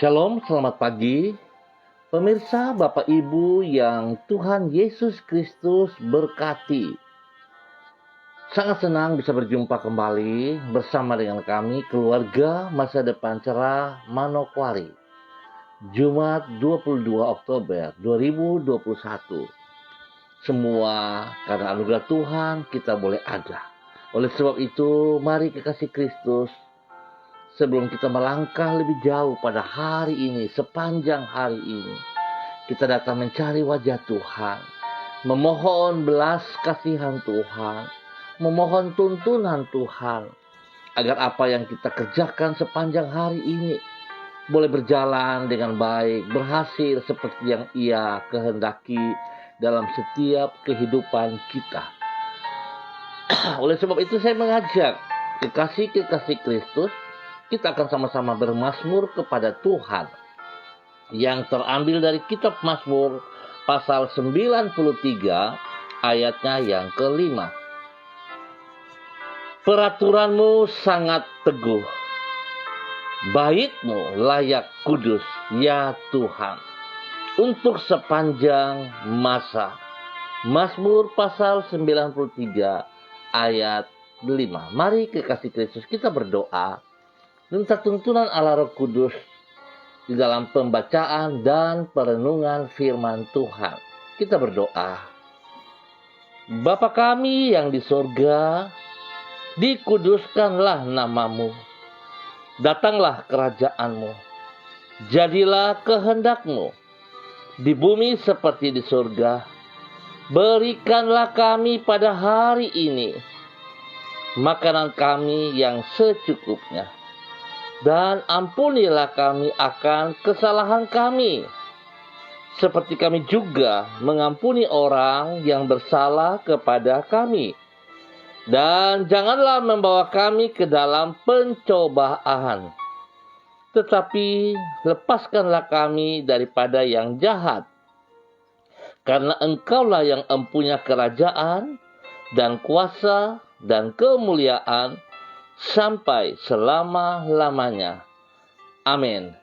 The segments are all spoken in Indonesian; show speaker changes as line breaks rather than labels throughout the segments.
Shalom, selamat pagi. Pemirsa, Bapak Ibu yang Tuhan Yesus Kristus berkati. Sangat senang bisa berjumpa kembali bersama dengan kami, keluarga Masa Depan Cerah Manokwari. Jumat 22 Oktober 2021. Semua karena anugerah Tuhan kita boleh ada. Oleh sebab itu, mari kekasih Kristus, sebelum kita melangkah lebih jauh pada hari ini, sepanjang hari ini, kita datang mencari wajah Tuhan, memohon belas kasihan Tuhan, memohon tuntunan Tuhan, agar apa yang kita kerjakan sepanjang hari ini boleh berjalan dengan baik, berhasil seperti yang Ia kehendaki dalam setiap kehidupan kita. Oleh sebab itu saya mengajak kekasih-kekasih Kristus, kita akan sama-sama bermazmur kepada Tuhan yang terambil dari kitab Mazmur pasal 93 ayatnya yang kelima. Peraturanmu sangat teguh, bait-Mu layak kudus, ya Tuhan, untuk sepanjang masa. Mazmur pasal 93 ayat 5. Mari kekasih Kristus kita berdoa, minta tuntunan Allah Roh Kudus di dalam pembacaan dan perenungan firman Tuhan. Kita berdoa. Bapa kami yang di sorga, dikuduskanlah nama-Mu. Datanglah kerajaan-Mu. Jadilah kehendak-Mu di bumi seperti di sorga. Berikanlah kami pada hari ini makanan kami yang secukupnya. Dan ampunilah kami akan kesalahan kami, seperti kami juga mengampuni orang yang bersalah kepada kami. Dan janganlah membawa kami ke dalam pencobaan, tetapi lepaskanlah kami daripada yang jahat. Karena Engkaulah yang empunya kerajaan dan kuasa dan kemuliaan sampai selama-lamanya. Amin.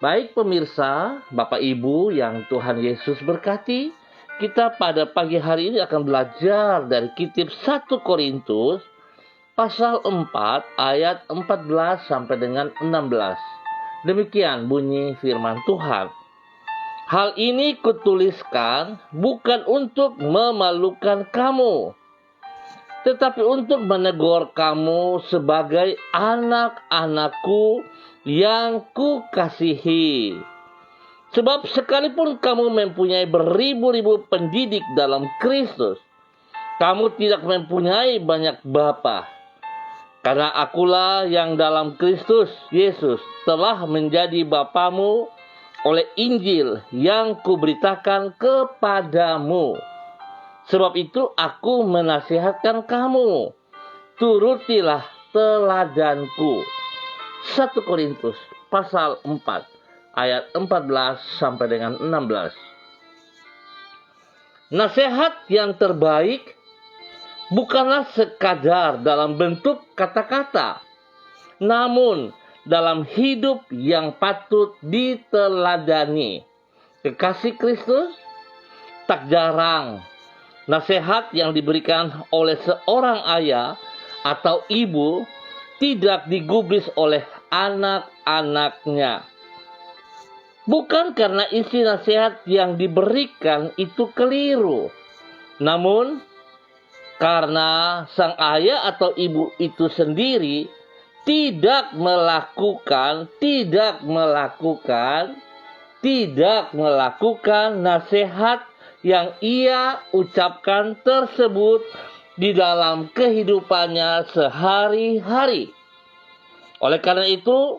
Baik pemirsa, Bapak Ibu yang Tuhan Yesus berkati, kita pada pagi hari ini akan belajar dari kitab 1 Korintus pasal 4 ayat 14 sampai dengan 16. Demikian bunyi firman Tuhan. Hal ini kutuliskan bukan untuk memalukan kamu, tetapi untuk menegur kamu sebagai anak-anakku yang kukasihi. Sebab sekalipun kamu mempunyai beribu-ribu pendidik dalam Kristus, kamu tidak mempunyai banyak bapa. Karena akulah yang dalam Kristus Yesus telah menjadi bapamu oleh Injil yang kuberitakan kepadamu. Sebab itu aku menasihatkan kamu, turutilah teladanku. 1 Korintus pasal 4 ayat 14 sampai dengan 16. Nasihat yang terbaik bukanlah sekadar dalam bentuk kata-kata, namun dalam hidup yang patut diteladani. Kekasih Kristus, tak jarang nasihat yang diberikan oleh seorang ayah atau ibu tidak digubris oleh anak-anaknya. Bukan karena isi nasihat yang diberikan itu keliru, namun karena sang ayah atau ibu itu sendiri tidak melakukan nasihat yang ia ucapkan tersebut di dalam kehidupannya sehari-hari. Oleh karena itu,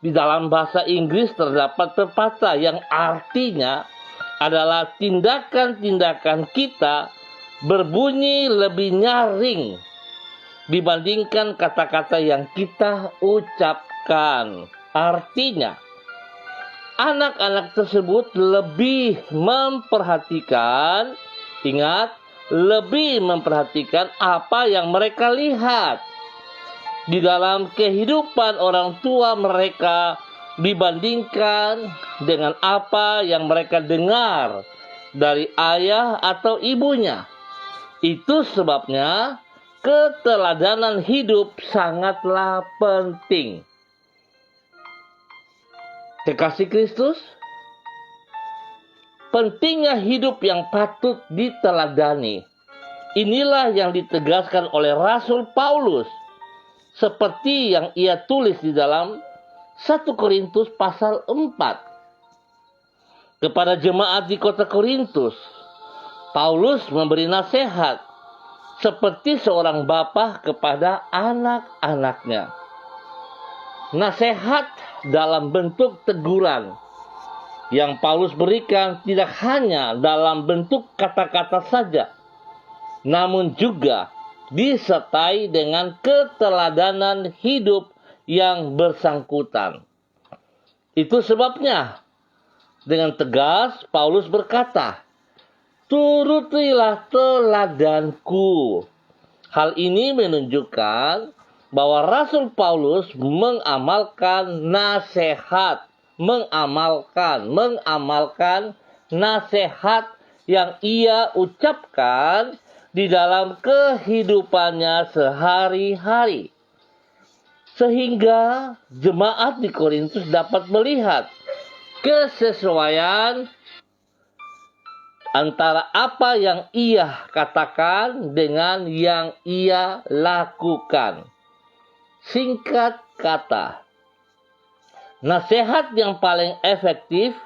di dalam bahasa Inggris terdapat pepatah yang artinya adalah tindakan-tindakan kita berbunyi lebih nyaring dibandingkan kata-kata yang kita ucapkan. Artinya, anak-anak tersebut lebih memperhatikan, lebih memperhatikan apa yang mereka lihat di dalam kehidupan orang tua mereka dibandingkan dengan apa yang mereka dengar dari ayah atau ibunya. Itu sebabnya keteladanan hidup sangatlah penting. Kekasih Kristus, pentingnya hidup yang patut diteladani. Inilah yang ditegaskan oleh Rasul Paulus, seperti yang ia tulis di dalam 1 Korintus pasal 4. Kepada jemaat di kota Korintus, Paulus memberi nasihat seperti seorang bapa kepada anak-anaknya. Nasihat dalam bentuk teguran yang Paulus berikan tidak hanya dalam bentuk kata-kata saja, namun juga disertai dengan keteladanan hidup yang bersangkutan. Itu sebabnya dengan tegas Paulus berkata, "Turutilah teladanku." Hal ini menunjukkan bahwa Rasul Paulus mengamalkan nasihat yang ia ucapkan di dalam kehidupannya sehari-hari. Sehingga jemaat di Korintus dapat melihat kesesuaian antara apa yang ia katakan dengan yang ia lakukan. Singkat kata, nasihat yang paling efektif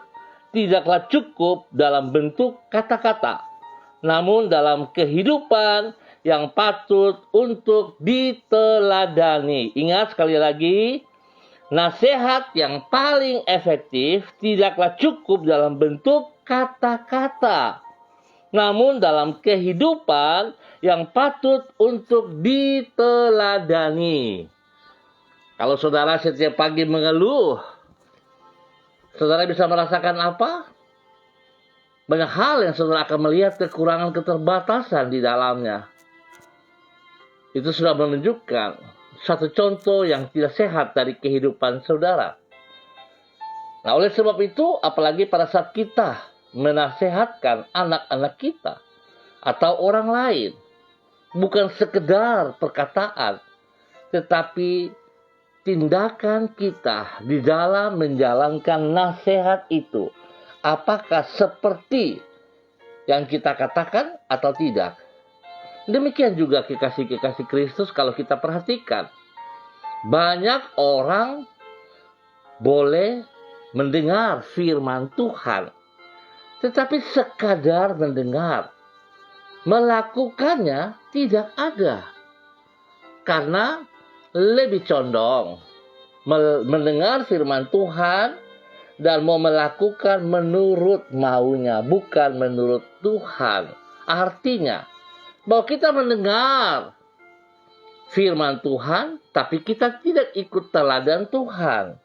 tidaklah cukup dalam bentuk kata-kata, namun dalam kehidupan yang patut untuk diteladani. Ingat sekali lagi, nasihat yang paling efektif tidaklah cukup dalam bentuk kata-kata, namun dalam kehidupan yang patut untuk diteladani. Kalau saudara setiap pagi mengeluh, saudara bisa merasakan apa? Banyak hal yang saudara akan melihat kekurangan keterbatasan di dalamnya. Itu sudah menunjukkan satu contoh yang tidak sehat dari kehidupan saudara. Nah, oleh sebab itu, apalagi pada saat kita menasehatkan anak-anak kita atau orang lain, bukan sekedar perkataan, tetapi tindakan kita di dalam menjalankan nasihat itu, apakah seperti yang kita katakan atau tidak. Demikian juga kekasih-kekasih Kristus kalau kita perhatikan. Banyak orang boleh mendengar firman Tuhan, tetapi sekadar mendengar, melakukannya tidak ada. Karena lebih condong mendengar firman Tuhan dan mau melakukan menurut maunya, bukan menurut Tuhan. Artinya, bahwa kita mendengar firman Tuhan, tapi kita tidak ikut teladan Tuhan.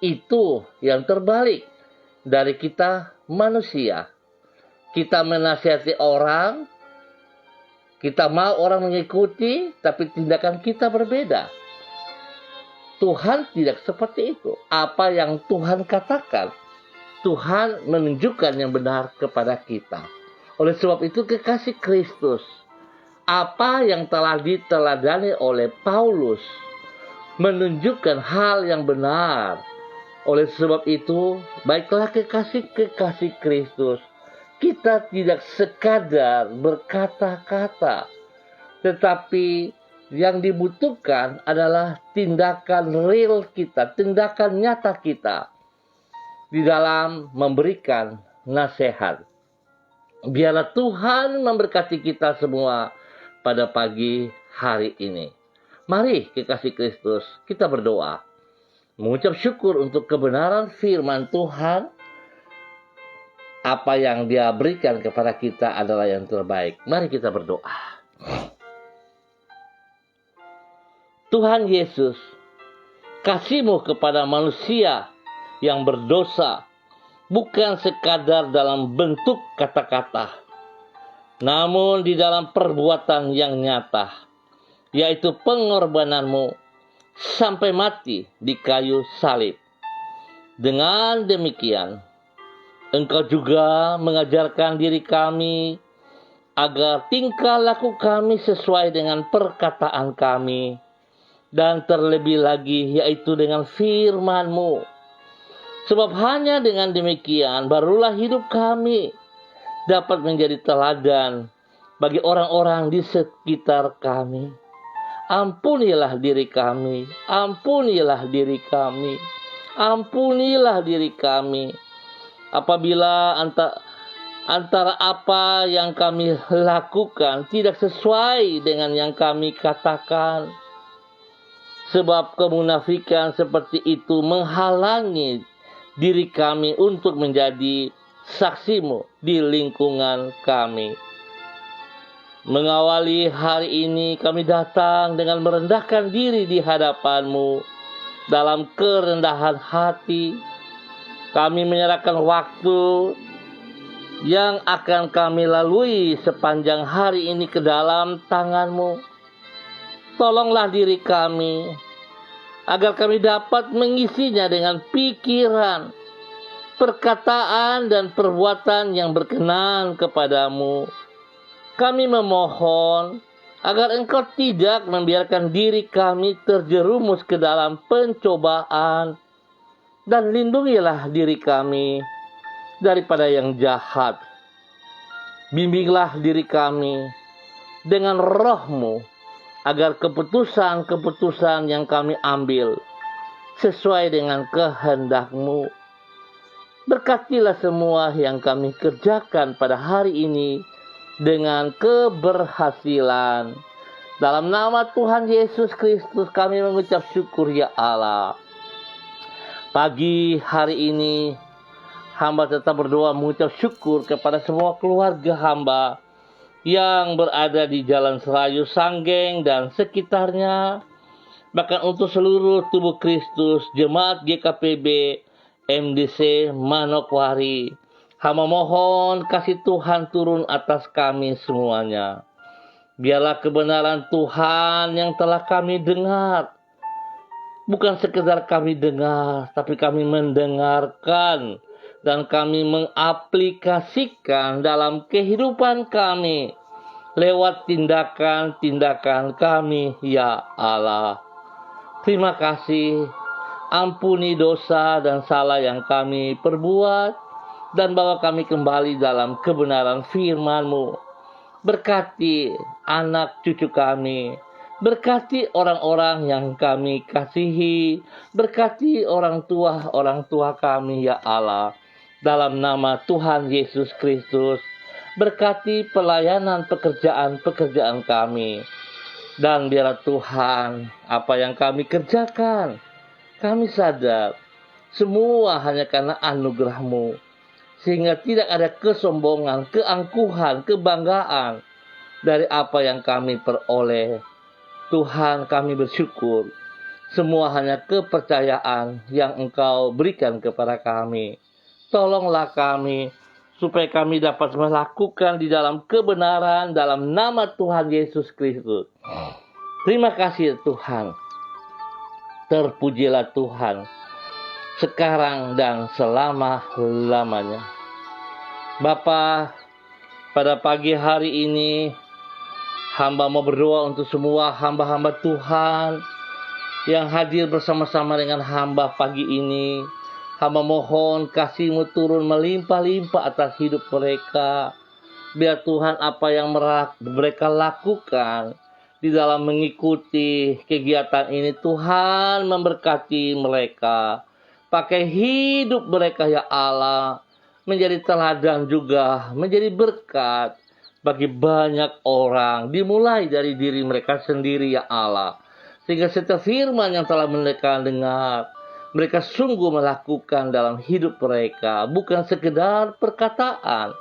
Itu yang terbalik dari kita manusia. Kita menasihati orang, kita mau orang mengikuti, tapi tindakan kita berbeda. Tuhan tidak seperti itu. Apa yang Tuhan katakan, Tuhan menunjukkan yang benar kepada kita. Oleh sebab itu, kekasih Kristus, apa yang telah diteladani oleh Paulus menunjukkan hal yang benar. Oleh sebab itu, baiklah kekasih-kekasih Kristus, kita tidak sekadar berkata-kata, tetapi yang dibutuhkan adalah tindakan real kita, tindakan nyata kita di dalam memberikan nasihat. Biarlah Tuhan memberkati kita semua pada pagi hari ini. Mari kekasih Kristus, kita berdoa. Mengucap syukur untuk kebenaran firman Tuhan. Apa yang Dia berikan kepada kita adalah yang terbaik. Mari kita berdoa. Tuhan Yesus, kasih-Mu kepada manusia yang berdosa bukan sekadar dalam bentuk kata-kata, namun di dalam perbuatan yang nyata, yaitu pengorbanan-Mu sampai mati di kayu salib. Dengan demikian, Engkau juga mengajarkan diri kami agar tingkah laku kami sesuai dengan perkataan kami, dan terlebih lagi yaitu dengan firman-Mu. Sebab hanya dengan demikian barulah hidup kami dapat menjadi teladan bagi orang-orang di sekitar kami. Ampunilah diri kami, ampunilah diri kami, ampunilah diri kami. Apabila antara apa yang kami lakukan tidak sesuai dengan yang kami katakan. Sebab kemunafikan seperti itu menghalangi diri kami untuk menjadi saksi-Mu di lingkungan kami. Mengawali hari ini kami datang dengan merendahkan diri di hadapan-Mu dalam kerendahan hati. Kami menyerahkan waktu yang akan kami lalui sepanjang hari ini ke dalam tangan-Mu. Tolonglah diri kami agar kami dapat mengisinya dengan pikiran, perkataan, dan perbuatan yang berkenan kepadamu. Kami memohon agar Engkau tidak membiarkan diri kami terjerumus ke dalam pencobaan, dan lindungilah diri kami daripada yang jahat. Bimbinglah diri kami dengan Roh-Mu, agar keputusan-keputusan yang kami ambil sesuai dengan kehendak-Mu. Berkatilah semua yang kami kerjakan pada hari ini dengan keberhasilan. Dalam nama Tuhan Yesus Kristus kami mengucap syukur ya Allah. Pagi hari ini hamba tetap berdoa mengucap syukur kepada semua keluarga hamba yang berada di Jalan Serayu, Sanggeng, dan sekitarnya. Bahkan untuk seluruh tubuh Kristus, Jemaat GKPB, MDC, Manokwari. Hamba mohon kasih Tuhan turun atas kami semuanya. Biarlah kebenaran Tuhan yang telah kami dengar, bukan sekedar kami dengar, tapi kami mendengarkan dan kami mengaplikasikan dalam kehidupan kami lewat tindakan-tindakan kami ya Allah. Terima kasih, ampuni dosa dan salah yang kami perbuat, dan bawa kami kembali dalam kebenaran firman-Mu. Berkati anak cucu kami, berkati orang-orang yang kami kasihi, berkati orang tua kami ya Allah. Dalam nama Tuhan Yesus Kristus, berkati pelayanan pekerjaan-pekerjaan kami. Dan biarlah Tuhan, apa yang kami kerjakan, kami sadar semua hanya karena anugerah-Mu. Sehingga tidak ada kesombongan, keangkuhan, kebanggaan dari apa yang kami peroleh. Tuhan, kami bersyukur. Semua hanya kepercayaan yang Engkau berikan kepada kami. Tolonglah kami supaya kami dapat melakukan di dalam kebenaran dalam nama Tuhan Yesus Kristus. Terima kasih Tuhan. Terpujilah Tuhan sekarang dan selama-lamanya. Bapa, pada pagi hari ini hamba mau berdoa untuk semua hamba-hamba Tuhan yang hadir bersama-sama dengan hamba pagi ini. Hamba mohon kasih-Mu turun melimpah-limpah atas hidup mereka. Biar Tuhan apa yang mereka lakukan di dalam mengikuti kegiatan ini, Tuhan memberkati mereka. Pakai hidup mereka ya Allah, menjadi teladan juga, menjadi berkat bagi banyak orang. Dimulai dari diri mereka sendiri ya Allah. Sehingga setiap firman yang telah mereka dengar, mereka sungguh melakukan dalam hidup mereka. Bukan sekedar perkataan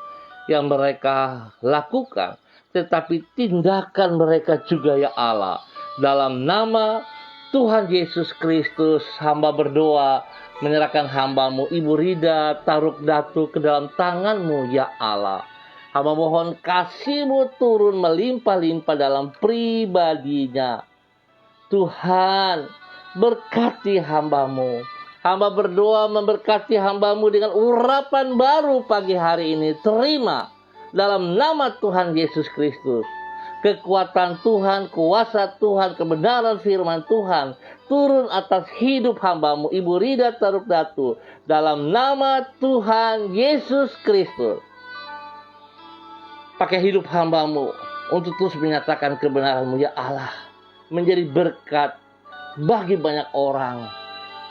yang mereka lakukan, tetapi tindakan mereka juga ya Allah. Dalam nama Tuhan Yesus Kristus, hamba berdoa, menyerahkan hamba-Mu Ibu Rida Taruk Datu ke dalam tangan-Mu ya Allah. Hamba mohon kasih-Mu turun melimpah-limpah dalam pribadinya. Tuhan, berkati hamba-Mu Hamba berdoa memberkati hambamu dengan urapan baru pagi hari ini. Terima dalam nama Tuhan Yesus Kristus. Kekuatan Tuhan, kuasa Tuhan, kebenaran firman Tuhan turun atas hidup hambamu, Ibu Rida Taruk Datu. Dalam nama Tuhan Yesus Kristus. Pakai hidup hambamu untuk terus menyatakan kebenaran-Mu ya Allah. Menjadi berkat bagi banyak orang.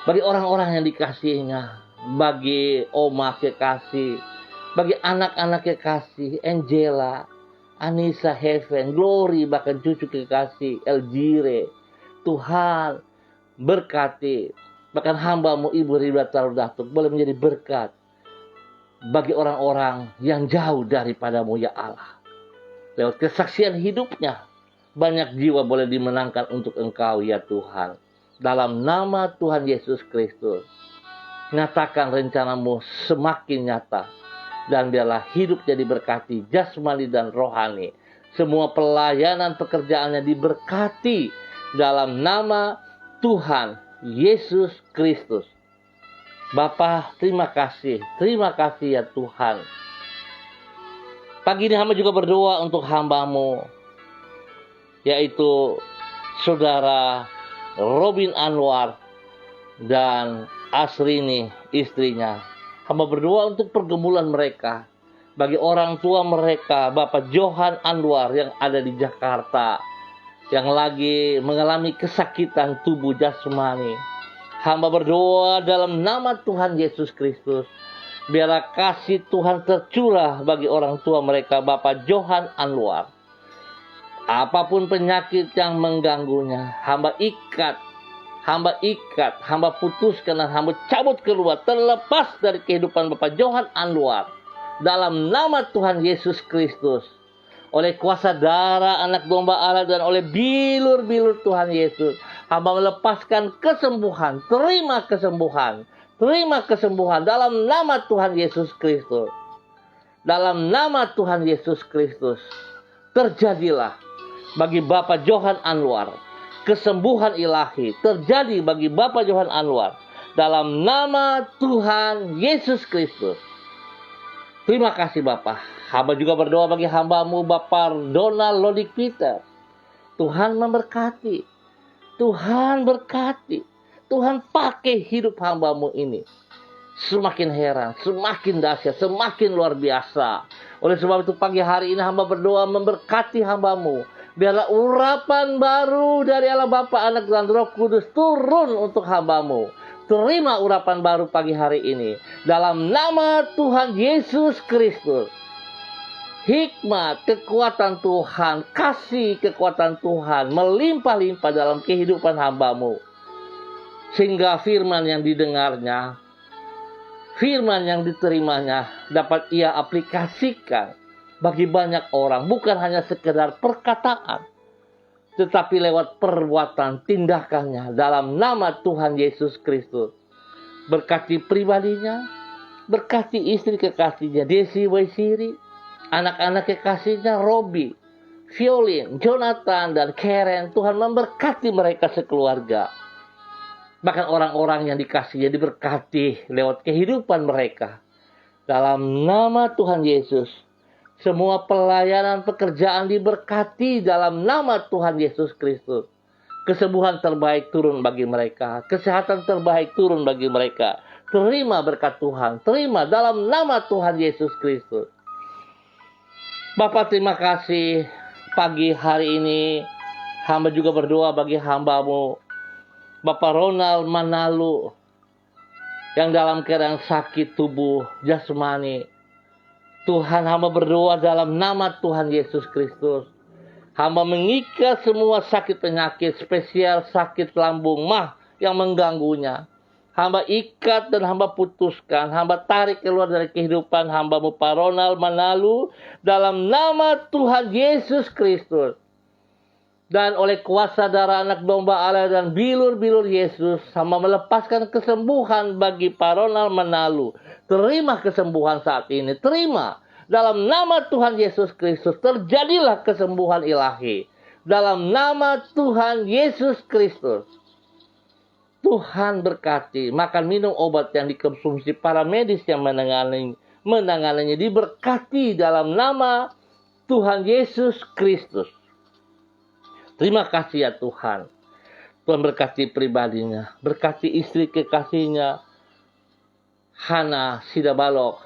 Bagi orang-orang yang dikasihinya. Bagi Oma kekasih. Bagi anak-anak kekasih. Angela. Anissa, Heaven, Glory, bahkan cucu kekasih, Elgire. Tuhan berkati. Bahkan hambamu Ibu Rida Taruk Datu boleh menjadi berkat. Bagi orang-orang yang jauh daripadamu ya Allah. Lewat kesaksian hidupnya. Banyak jiwa boleh dimenangkan untuk Engkau ya Tuhan. Dalam nama Tuhan Yesus Kristus. Nyatakan rencanamu semakin nyata. Dan biarlah hidup jadi berkati jasmani dan rohani. Semua pelayanan pekerjaannya diberkati dalam nama Tuhan Yesus Kristus. Bapa, terima kasih ya Tuhan. Pagi ini hamba juga berdoa untuk hambamu, yaitu Saudara Robin Anwar dan Asrini istrinya. Hamba berdoa untuk pergumulan mereka. Bagi orang tua mereka, Bapak Johan Anwar yang ada di Jakarta. Yang lagi mengalami kesakitan tubuh jasmani. Hamba berdoa dalam nama Tuhan Yesus Kristus. Biarlah kasih Tuhan tercurah bagi orang tua mereka, Bapak Johan Anwar. Apapun penyakit yang mengganggunya, hamba ikat, hamba putuskan dan hamba cabut keluar, terlepas dari kehidupan Bapak Johan Anwar. Dalam nama Tuhan Yesus Kristus. Oleh kuasa darah anak domba Allah dan oleh bilur-bilur Tuhan Yesus. Hamba melepaskan kesembuhan. Terima kesembuhan. Terima kesembuhan dalam nama Tuhan Yesus Kristus. Dalam nama Tuhan Yesus Kristus. Terjadilah bagi Bapak Johan Anwar kesembuhan ilahi terjadi bagi Bapak Johan Anwar dalam nama Tuhan Yesus Kristus. Terima kasih Bapak. Hamba juga berdoa bagi hambamu Bapak Donald Lodik Peter. Tuhan memberkati. Tuhan berkati. Tuhan pakai hidup hambamu ini. Semakin heran, semakin dahsyat, semakin luar biasa. Oleh sebab itu pagi hari ini hamba berdoa memberkati hambamu. Biarlah urapan baru dari Allah Bapa, Anak, dan Roh Kudus turun untuk hambamu. Terima urapan baru pagi hari ini. Dalam nama Tuhan Yesus Kristus. Hikmat, kekuatan Tuhan, kasih kekuatan Tuhan melimpah-limpah dalam kehidupan hambamu. Sehingga firman yang didengarnya, firman yang diterimanya dapat ia aplikasikan bagi banyak orang, bukan hanya sekedar perkataan, tetapi lewat perbuatan tindakannya dalam nama Tuhan Yesus Kristus. Berkati pribadinya, berkati istri kekasihnya Desi Waisiri, anak-anak kekasihnya Robi, Violin, Jonathan, dan Karen. Tuhan memberkati mereka sekeluarga. Bahkan orang-orang yang dikasihnya diberkati lewat kehidupan mereka. Dalam nama Tuhan Yesus. Semua pelayanan pekerjaan diberkati dalam nama Tuhan Yesus Kristus. Kesembuhan terbaik turun bagi mereka. Kesehatan terbaik turun bagi mereka. Terima berkat Tuhan. Terima dalam nama Tuhan Yesus Kristus. Bapak, terima kasih pagi hari ini. Hamba juga berdoa bagi hambamu Bapak Ronald Manalu yang dalam keadaan sakit tubuh jasmani. Tuhan, hamba berdoa dalam nama Tuhan Yesus Kristus. Hamba mengikat semua sakit penyakit, spesial sakit lambung mah yang mengganggunya. Hamba ikat dan hamba putuskan. Hamba tarik keluar dari kehidupan hambamu Pak Ronald Manalu dalam nama Tuhan Yesus Kristus. Dan oleh kuasa darah anak domba Allah dan bilur-bilur Yesus, hamba melepaskan kesembuhan bagi Pak Ronald Manalu. Terima kesembuhan saat ini. Terima. Dalam nama Tuhan Yesus Kristus terjadilah kesembuhan ilahi. Dalam nama Tuhan Yesus Kristus. Tuhan berkati. Makan minum obat yang dikonsumsi para medis yang menanganinya diberkati dalam nama Tuhan Yesus Kristus. Terima kasih ya Tuhan. Tuhan berkati pribadinya, berkati istri kekasihnya, Hana Sidabalok,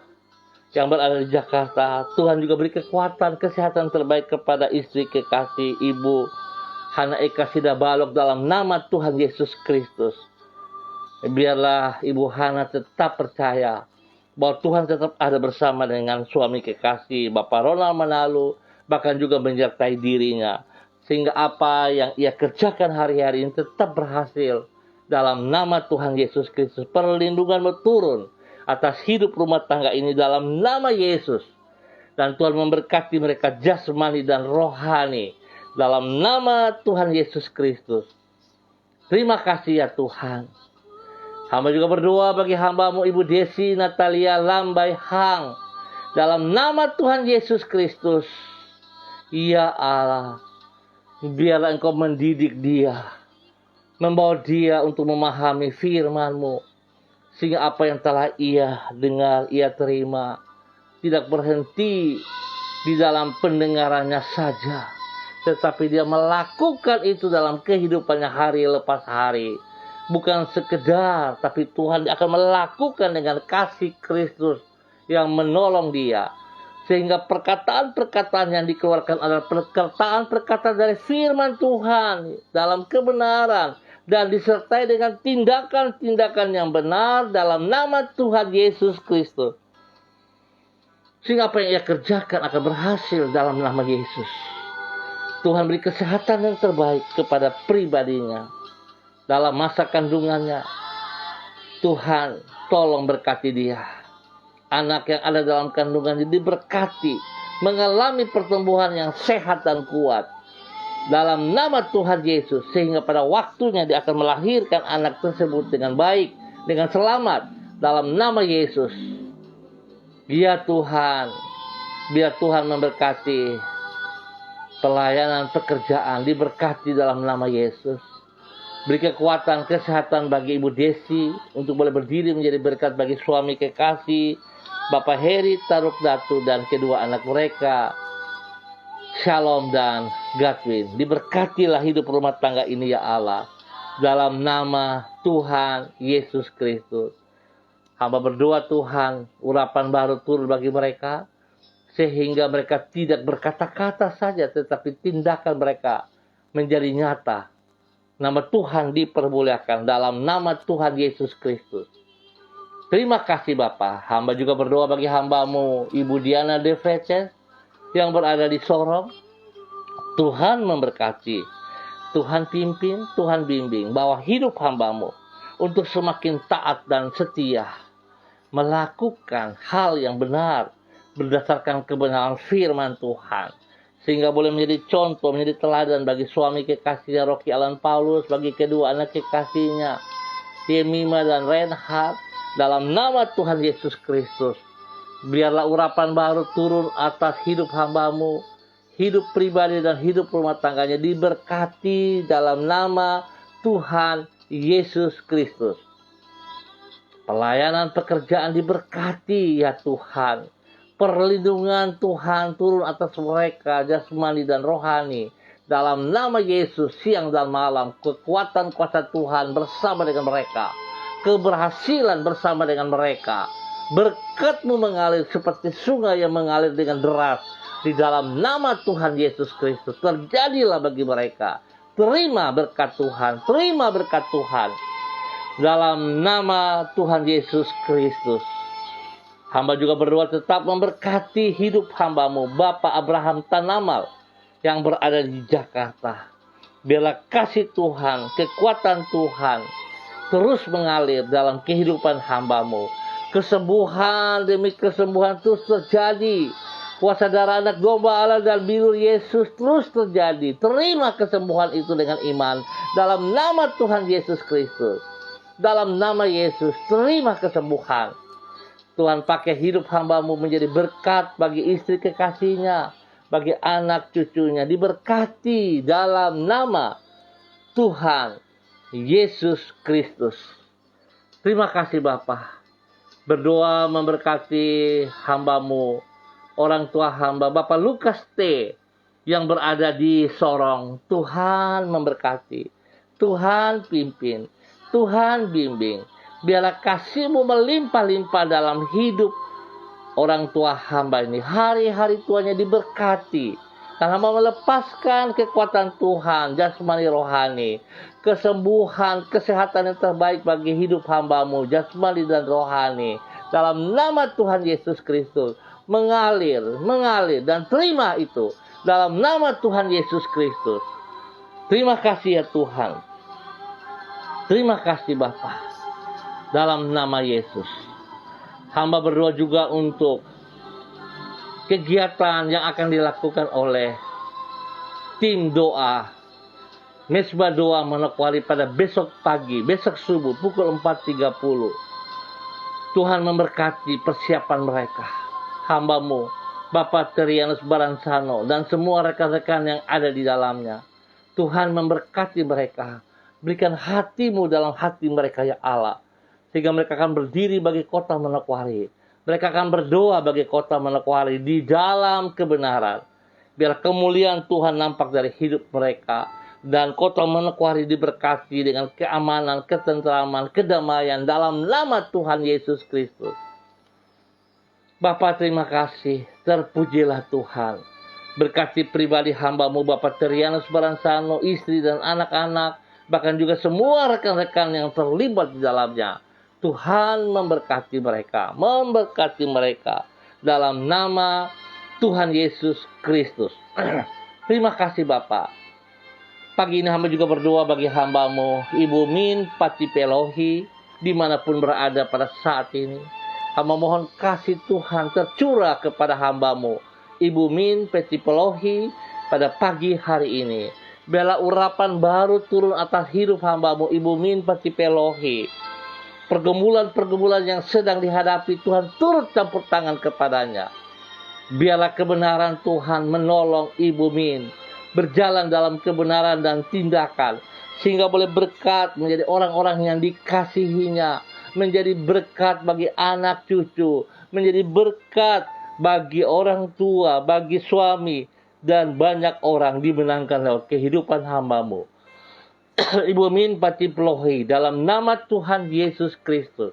yang berada di Jakarta. Tuhan juga beri kekuatan, kesehatan terbaik kepada istri kekasih Ibu Hana Eka Sidabalok dalam nama Tuhan Yesus Kristus. Biarlah Ibu Hana tetap percaya bahwa Tuhan tetap ada bersama dengan suami kekasih Bapak Ronald Manalo, bahkan juga menyertai dirinya. Sehingga apa yang ia kerjakan hari-hari ini tetap berhasil. Dalam nama Tuhan Yesus Kristus, perlindungan turun atas hidup rumah tangga ini dalam nama Yesus. Dan Tuhan memberkati mereka jasmani dan rohani dalam nama Tuhan Yesus Kristus. Terima kasih ya Tuhan. Hamba juga berdoa bagi hambamu Ibu Desi Natalia Lambai Hang. Dalam nama Tuhan Yesus Kristus. Ya Allah, biarlah Engkau mendidik dia, membawa dia untuk memahami firman-Mu, sehingga apa yang telah ia dengar, ia terima, tidak berhenti di dalam pendengarannya saja, tetapi dia melakukan itu dalam kehidupannya hari lepas hari. Bukan sekedar, tapi Tuhan akan melakukan dengan kasih Kristus yang menolong dia. Sehingga perkataan-perkataan yang dikeluarkan adalah perkataan-perkataan dari firman Tuhan dalam kebenaran. Dan disertai dengan tindakan-tindakan yang benar dalam nama Tuhan Yesus Kristus. Sehingga apa yang ia kerjakan akan berhasil dalam nama Yesus. Tuhan beri kesehatan yang terbaik kepada pribadinya. Dalam masa kandungannya, Tuhan tolong berkati dia. Anak yang ada dalam kandungannya diberkati, mengalami pertumbuhan yang sehat dan kuat. Dalam nama Tuhan Yesus, sehingga pada waktunya dia akan melahirkan anak tersebut dengan baik, dengan selamat. Dalam nama Yesus. Ya Tuhan, biar Tuhan memberkati pelayanan pekerjaan, diberkati dalam nama Yesus. Beri kekuatan, kesehatan bagi Ibu Desi untuk boleh berdiri menjadi berkat bagi suami kekasih Bapak Heri Taruk Datu dan kedua anak mereka, Shalom dan Godwin. Diberkatilah hidup rumah tangga ini ya Allah, dalam nama Tuhan Yesus Kristus. Hamba berdoa Tuhan, urapan baru turun bagi mereka, sehingga mereka tidak berkata-kata saja, tetapi tindakan mereka menjadi nyata. Nama Tuhan dipermuliakan dalam nama Tuhan Yesus Kristus. Terima kasih Bapak. Hamba juga berdoa bagi hambamu Ibu Diana Devreces yang berada di Sorong. Tuhan memberkati, Tuhan pimpin, Tuhan bimbing, bahwa hidup hambamu untuk semakin taat dan setia, melakukan hal yang benar berdasarkan kebenaran firman Tuhan, sehingga boleh menjadi contoh, menjadi teladan bagi suami kekasihnya Rocky Alan Paulus, bagi kedua anak kekasihnya Yemima dan Reinhard. Dalam nama Tuhan Yesus Kristus, biarlah urapan baru turun atas hidup hambamu, hidup pribadi dan hidup rumah tangganya diberkati dalam nama Tuhan Yesus Kristus. Pelayanan pekerjaan diberkati ya Tuhan. Perlindungan Tuhan turun atas mereka jasmani dan rohani. Dalam nama Yesus, siang dan malam kekuatan kuasa Tuhan bersama dengan mereka. Keberhasilan bersama dengan mereka. Berkat-Mu mengalir seperti sungai yang mengalir dengan deras. Di dalam nama Tuhan Yesus Kristus, terjadilah bagi mereka. Terima berkat Tuhan, terima berkat Tuhan. Dalam nama Tuhan Yesus Kristus. Hamba juga berdoa tetap memberkati hidup hambamu Bapak Abraham Tanamal yang berada di Jakarta. Biarlah kasih Tuhan, kekuatan Tuhan terus mengalir dalam kehidupan hambamu. Kesembuhan demi kesembuhan terus terjadi. Kuasa darah anak domba Allah dan biru Yesus terus terjadi. Terima kesembuhan itu dengan iman. Dalam nama Tuhan Yesus Kristus. Dalam nama Yesus, terima kesembuhan. Tuhan pakai hidup hambamu menjadi berkat bagi istri kekasihnya, bagi anak cucunya. Diberkati dalam nama Tuhan Yesus Kristus. Terima kasih Bapa. Berdoa memberkati hamba-Mu, orang tua hamba Bapak Lukas T. yang berada di Sorong. Tuhan memberkati, Tuhan pimpin, Tuhan bimbing. Biarlah kasih-Mu melimpah-limpah dalam hidup orang tua hamba ini. Hari-hari tuanya diberkati. Dan hamba melepaskan kekuatan Tuhan, jasmani rohani, kesembuhan, kesehatan yang terbaik bagi hidup hamba-Mu, jasmani dan rohani. Dalam nama Tuhan Yesus Kristus, mengalir, dan terima itu. Dalam nama Tuhan Yesus Kristus. Terima kasih ya Tuhan. Terima kasih Bapa. Dalam nama Yesus. Hamba berdoa juga untuk kegiatan yang akan dilakukan oleh tim doa Mesbah Doa Manokwari pada besok pagi, besok subuh pukul 4.30. Tuhan memberkati persiapan mereka. Hamba-Mu Bapak Trianus Baransano dan semua rekan-rekan yang ada di dalamnya. Tuhan memberkati mereka. Berikan hati-Mu dalam hati mereka ya Allah. Sehingga mereka akan berdiri bagi kota Manokwari. Mereka akan berdoa bagi kota Manokwari di dalam kebenaran. Biar kemuliaan Tuhan nampak dari hidup mereka. Dan kota Manokwari diberkati dengan keamanan, ketentraman, kedamaian dalam nama Tuhan Yesus Kristus. Bapak terima kasih. Terpujilah Tuhan. Berkati pribadi hamba-Mu Bapak Trianus Baransano, istri dan anak-anak. Bahkan juga semua rekan-rekan yang terlibat di dalamnya. Tuhan memberkati mereka dalam nama Tuhan Yesus Kristus. Terima kasih Bapak. Pagi ini hamba juga berdoa bagi hamba-Mu Ibu Min Patipelohi dimanapun berada pada saat ini. Hamba mohon kasih Tuhan tercurah kepada hamba-Mu Ibu Min Patipelohi pada pagi hari ini. Biarlah urapan baru turun atas hidup hamba-Mu Ibu Min Patipelohi. Pergumulan-pergumulan yang sedang dihadapi Tuhan turut campur tangan kepadanya. Biarlah kebenaran Tuhan menolong Ibu Min berjalan dalam kebenaran dan tindakan. Sehingga boleh berkat menjadi orang-orang yang dikasihinya. Menjadi berkat bagi anak cucu. Menjadi berkat bagi orang tua, bagi suami. Dan banyak orang dimenangkan lewat kehidupan hamba-Mu Ibu Min Patipelohi dalam nama Tuhan Yesus Kristus.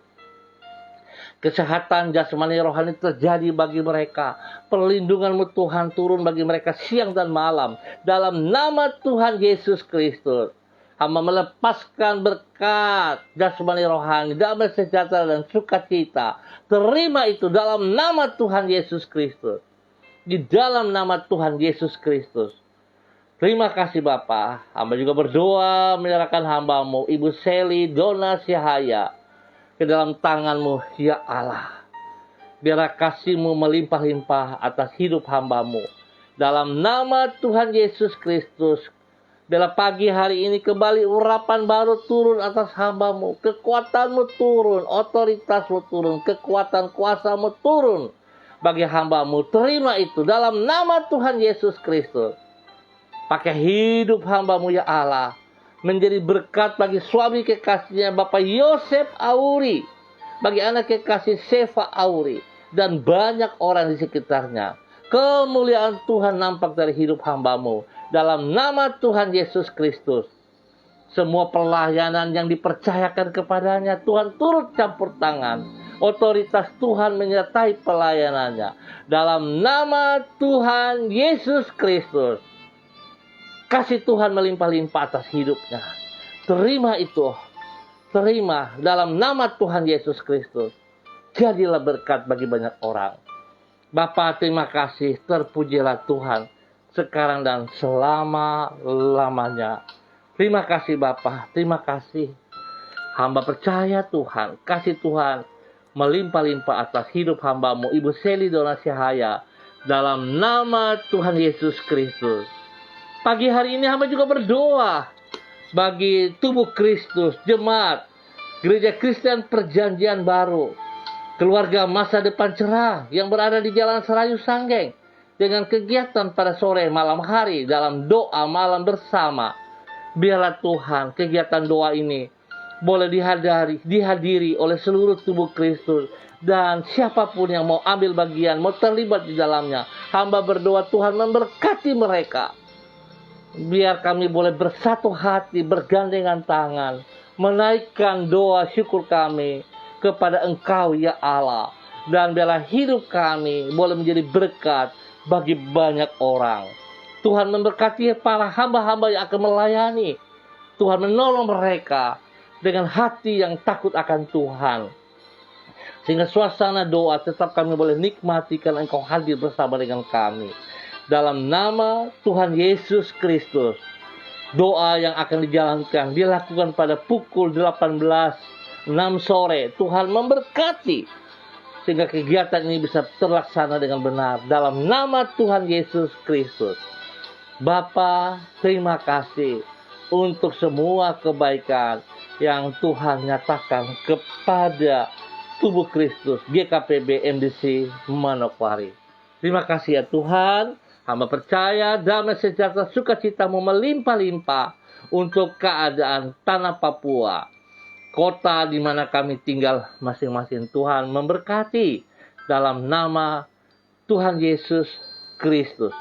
Kesehatan jasmani rohani terjadi bagi mereka. Perlindungan-Mu Tuhan turun bagi mereka siang dan malam. Dalam nama Tuhan Yesus Kristus. Hamba melepaskan berkat jasmani rohani, damai sejahtera dan sukacita. Terima itu dalam nama Tuhan Yesus Kristus. Di dalam nama Tuhan Yesus Kristus. Terima kasih Bapak. Hamba juga berdoa menyerahkan hamba-Mu Ibu Seli Dona Syahaya ke dalam tangan-Mu ya Allah. Biarlah kasih-Mu melimpah-limpah atas hidup hamba-Mu. Dalam nama Tuhan Yesus Kristus. Biarlah pagi hari ini kembali urapan baru turun atas hamba-Mu. Kekuatan-Mu turun, otoritas-Mu turun, kekuatan kuasa-Mu turun bagi hamba-Mu. Terima itu dalam nama Tuhan Yesus Kristus. Pakai hidup hamba-Mu ya Allah. Menjadi berkat bagi suami kekasihnya Bapak Yosef Auri. Bagi anak kekasih Seva Auri. Dan banyak orang di sekitarnya. Kemuliaan Tuhan nampak dari hidup hamba-Mu. Dalam nama Tuhan Yesus Kristus. Semua pelayanan yang dipercayakan kepadanya. Tuhan turut campur tangan. Otoritas Tuhan menyertai pelayanannya. Dalam nama Tuhan Yesus Kristus. Kasih Tuhan melimpah-limpah atas hidupnya. Terima itu. Terima dalam nama Tuhan Yesus Kristus. Jadilah berkat bagi banyak orang. Bapa terima kasih. Terpujilah Tuhan. Sekarang dan selama-lamanya. Terima kasih Bapa. Terima kasih. Hamba percaya Tuhan. Kasih Tuhan melimpah-limpah atas hidup hamba-Mu Ibu Seli Dona Syahaya. Dalam nama Tuhan Yesus Kristus. Pagi hari ini hamba juga berdoa bagi tubuh Kristus, jemaat, Gereja Kristen Perjanjian Baru, keluarga masa depan cerah yang berada di Jalan Serayu Sanggeng dengan kegiatan pada sore malam hari dalam doa malam bersama. Biarlah Tuhan kegiatan doa ini boleh dihadiri oleh seluruh tubuh Kristus. Dan siapapun yang mau ambil bagian, mau terlibat di dalamnya. Hamba berdoa Tuhan memberkati mereka. Biar kami boleh bersatu hati, bergandengan tangan, menaikkan doa syukur kami kepada Engkau ya Allah. Dan biarlah hidup kami boleh menjadi berkat bagi banyak orang. Tuhan memberkati para hamba-hamba yang akan melayani. Tuhan menolong mereka dengan hati yang takut akan Tuhan. Sehingga suasana doa tetap kami boleh nikmati karena Engkau hadir bersama dengan kami. Dalam nama Tuhan Yesus Kristus, doa yang akan dijalankan dilakukan pada pukul 18.06 sore. Tuhan memberkati sehingga kegiatan ini bisa terlaksana dengan benar. Dalam nama Tuhan Yesus Kristus. Bapa, terima kasih untuk semua kebaikan yang Tuhan nyatakan kepada tubuh Kristus GKPB MDC Manokwari. Terima kasih ya Tuhan. Hamba percaya damai sejahtera sukacitamu melimpah-limpah untuk keadaan tanah Papua, kota di mana kami tinggal masing-masing. Tuhan memberkati dalam nama Tuhan Yesus Kristus.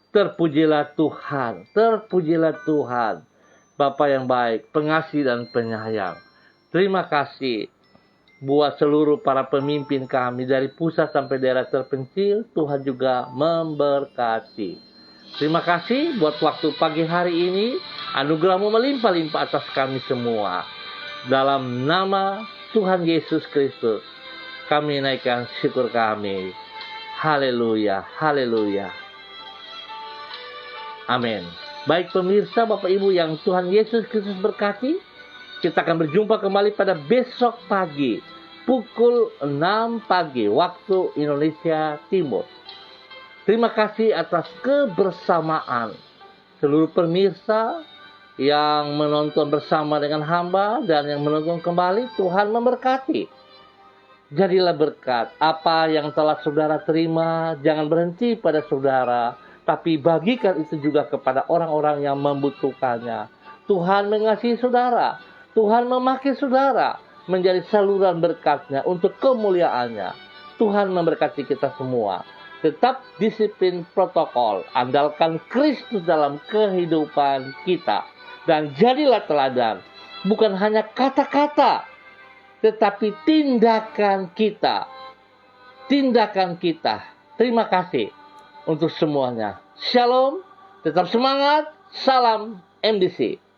Terpujilah Tuhan, terpujilah Tuhan, Bapa yang baik, pengasih dan penyayang. Terima kasih buat seluruh para pemimpin kami dari pusat sampai daerah terpencil. Tuhan juga memberkati. Terima kasih buat waktu pagi hari ini. Anugerah-Mu melimpah-limpah atas kami semua. Dalam nama Tuhan Yesus Kristus, kami naikkan syukur kami. Haleluya, haleluya. Amin. Baik pemirsa, Bapak Ibu yang Tuhan Yesus Kristus berkati, kita akan berjumpa kembali pada besok pagi, pukul 6 pagi, waktu Indonesia Timur. Terima kasih atas kebersamaan seluruh pemirsa yang menonton bersama dengan hamba dan yang menonton kembali. Tuhan memberkati. Jadilah berkat. Apa yang telah saudara terima, jangan berhenti pada saudara, tapi bagikan itu juga kepada orang-orang yang membutuhkannya. Tuhan mengasihi saudara. Tuhan memakai saudara menjadi saluran berkat-Nya untuk kemuliaan-Nya. Tuhan memberkati kita semua. Tetap disiplin protokol. Andalkan Kristus dalam kehidupan kita. Dan jadilah teladan. Bukan hanya kata-kata, tetapi tindakan kita. Tindakan kita. Terima kasih untuk semuanya. Shalom. Tetap semangat. Salam MDC.